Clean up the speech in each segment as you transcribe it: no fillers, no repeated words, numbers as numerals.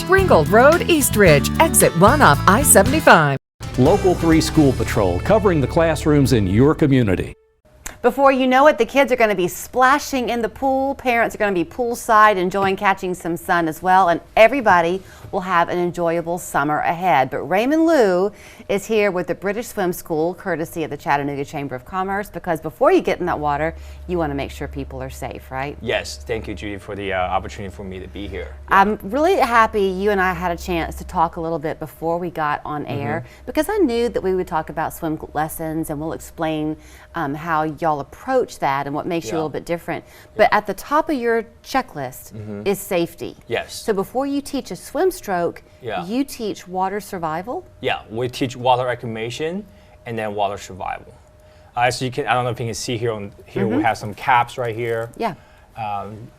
Ringgold Road, East Ridge, exit 1 off I-75. Local 3 School Patrol, covering the classrooms in your community. Before you know it, the kids are going to be splashing in the pool. Parents are going to be poolside enjoying catching some sun as well. And everybody will have an enjoyable summer ahead. But Raymond Liu is here with the British Swim School, courtesy of the Chattanooga Chamber of Commerce, because before you get in that water, you want to make sure people are safe, right? Yes, thank you, Judy, for the opportunity for me to be here. I'm really happy you and I had a chance to talk a little bit before we got on air, because I knew that we would talk about swim lessons, and we'll explain how y'all approach that and what makes you a little bit different. But at the top of your checklist is safety. Yes. So before you teach a swim stroke, you teach water survival? Yeah, we teach water reclamation and then water survival. So you can, I don't know if you can see here, we have some caps right here. Yeah.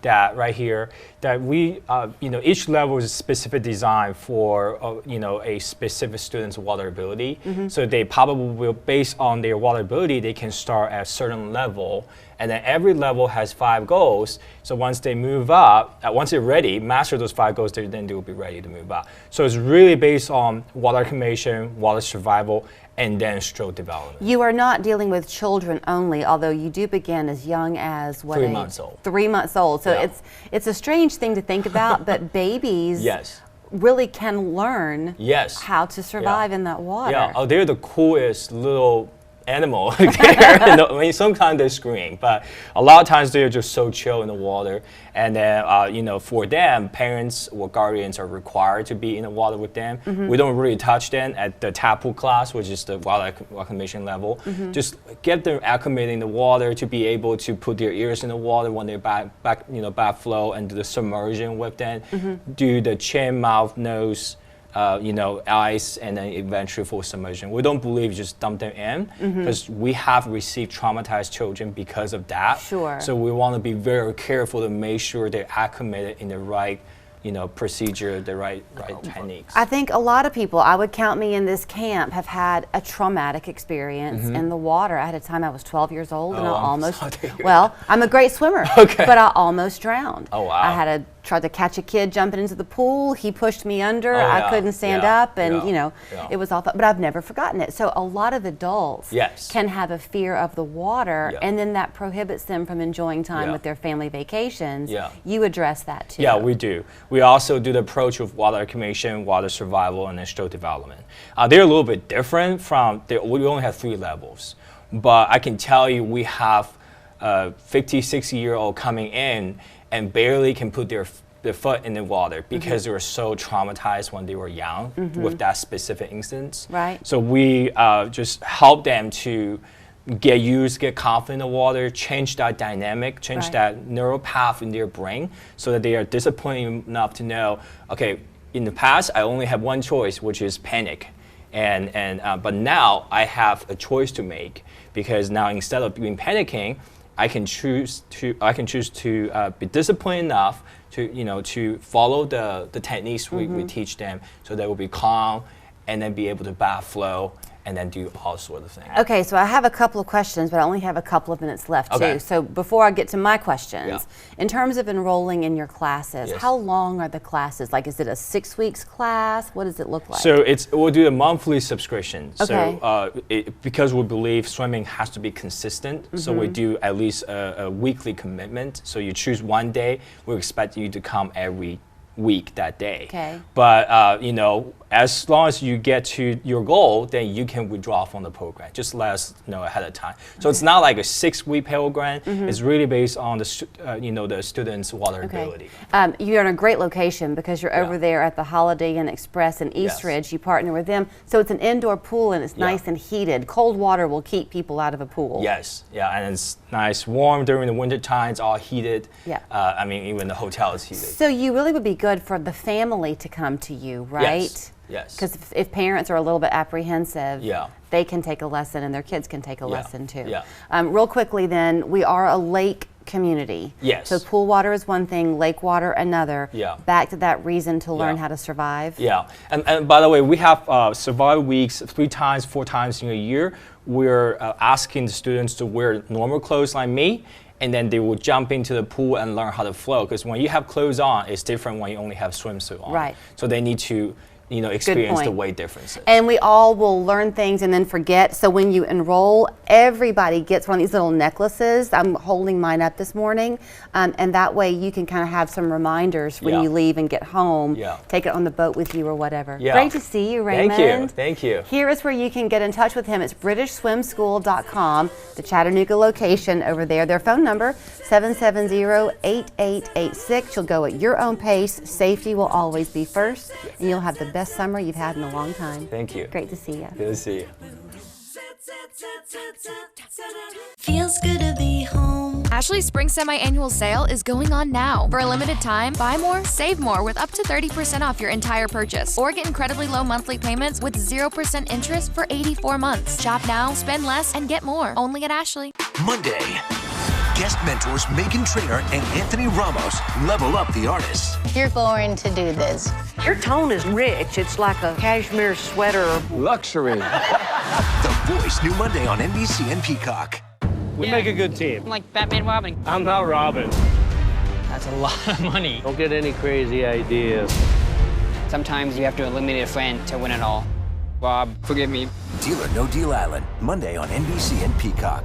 That right here, that we, each level is a specific design for, a specific student's water ability. So they probably will, based on their water ability, they can start at a certain level. And then every level has 5 goals. So once they move up, once they're ready, master those 5 goals, then they will be ready to move up. So it's really based on water reclamation, water survival, and then stroke development. You are not dealing with children only, although you do begin as young as what 3 age? months old. 3 months old. So it's a strange thing to think about, but babies really can learn how to survive in that water. Yeah, oh, they're the coolest little animal there. Sometimes they scream, but a lot of times they're just so chill in the water. And then, for them, parents or guardians are required to be in the water with them. We don't really touch them at the tap pool class, which is the water acclimation level. Just get them acclimated in the water to be able to put their ears in the water when they're back flow, and do the submersion with them. Do the chin, mouth, nose, eyes, and then eventually full submersion. We don't believe just dump them in, because we have received traumatized children because of that. Sure. So we want to be very careful to make sure they're acclimated in the right procedure, the right techniques. I think a lot of people, I would count me in this camp, have had a traumatic experience in the water. I had a time I was 12 years old and I almost, I'm a great swimmer, but I almost drowned. Oh, wow. I tried to catch a kid jumping into the pool. He pushed me under. I couldn't stand up, and it was all but I've never forgotten it. So a lot of adults can have a fear of the water, and then that prohibits them from enjoying time with their family vacations. You address that too. Yeah, we do. We also do the approach of water acclimation, water survival, and then stroke development. They're a little bit different from, we only have 3 levels. But I can tell you, we have 50, 60-year-old coming in and barely can put their foot in the water because they were so traumatized when they were young with that specific instance. Right. So we just help them to get used, get confident in the water, change that dynamic, change that neural path in their brain, so that they are disciplined enough to know, okay, in the past I only had one choice, which is panic. But now I have a choice to make, because now instead of being panicking, I can choose to be disciplined enough to follow the techniques we teach them, so they will be calm and then be able to back flow and then do all sorts of things. Okay, so I have a couple of questions, but I only have a couple of minutes left too. So before I get to my questions, in terms of enrolling in your classes, how long are the classes? Like, is it a 6 weeks class? What does it look like? So we'll do a monthly subscription. So because we believe swimming has to be consistent, so we do at least a weekly commitment. So you choose one day, we expect you to come every week that day. Okay. But as long as you get to your goal, then you can withdraw from the program. Just let us know ahead of time. So it's not like a 6-week program. It's really based on the the student's water ability. You're in a great location because you're over there at the Holiday Inn Express in East Ridge. You partner with them, so it's an indoor pool and it's nice and heated. Cold water will keep people out of a pool. Yes, and it's nice, warm during the winter time. It's all heated. I mean, even the hotel is heated. So you really would be good for the family to come to you, right? Yes. Because if parents are a little bit apprehensive, they can take a lesson and their kids can take a lesson too. Real quickly then, we are a lake community. Yes. So pool water is one thing, lake water another. Back to that reason to learn how to survive. And by the way, we have survival weeks 3 times, 4 times in a year. We're asking the students to wear normal clothes like me, and then they will jump into the pool and learn how to float. Because when you have clothes on, it's different when you only have swimsuit on. Right. So they need to, experience the weight differences. And we all will learn things and then forget. So when you enroll, everybody gets one of these little necklaces. I'm holding mine up this morning. And that way you can kind of have some reminders when you leave and get home. Take it on the boat with you or whatever. Great to see you, Raymond. Thank you. Thank you. Here is where you can get in touch with him. It's BritishSwimSchool.com, the Chattanooga location over there. Their phone number, 770-8886. You'll go at your own pace. Safety will always be first. And you'll have the best summer you've had in a long time. Thank you. Great to see you. Good to see you. Feels good to be home. Ashley's spring semi-annual sale is going on now. For a limited time, buy more, save more with up to 30% off your entire purchase. Or get incredibly low monthly payments with 0% interest for 84 months. Shop now, spend less, and get more. Only at Ashley. Monday, guest mentors Megan Trainor and Anthony Ramos level up the artists. You're going to do this. Your tone is rich. It's like a cashmere sweater. Luxury. The Voice, new Monday on NBC and Peacock. We make a good team. I'm like Batman Robin. I'm not Robin. That's a lot of money. Don't get any crazy ideas. Sometimes you have to eliminate a friend to win it all. Rob, forgive me. Deal or No Deal Island, Monday on NBC and Peacock.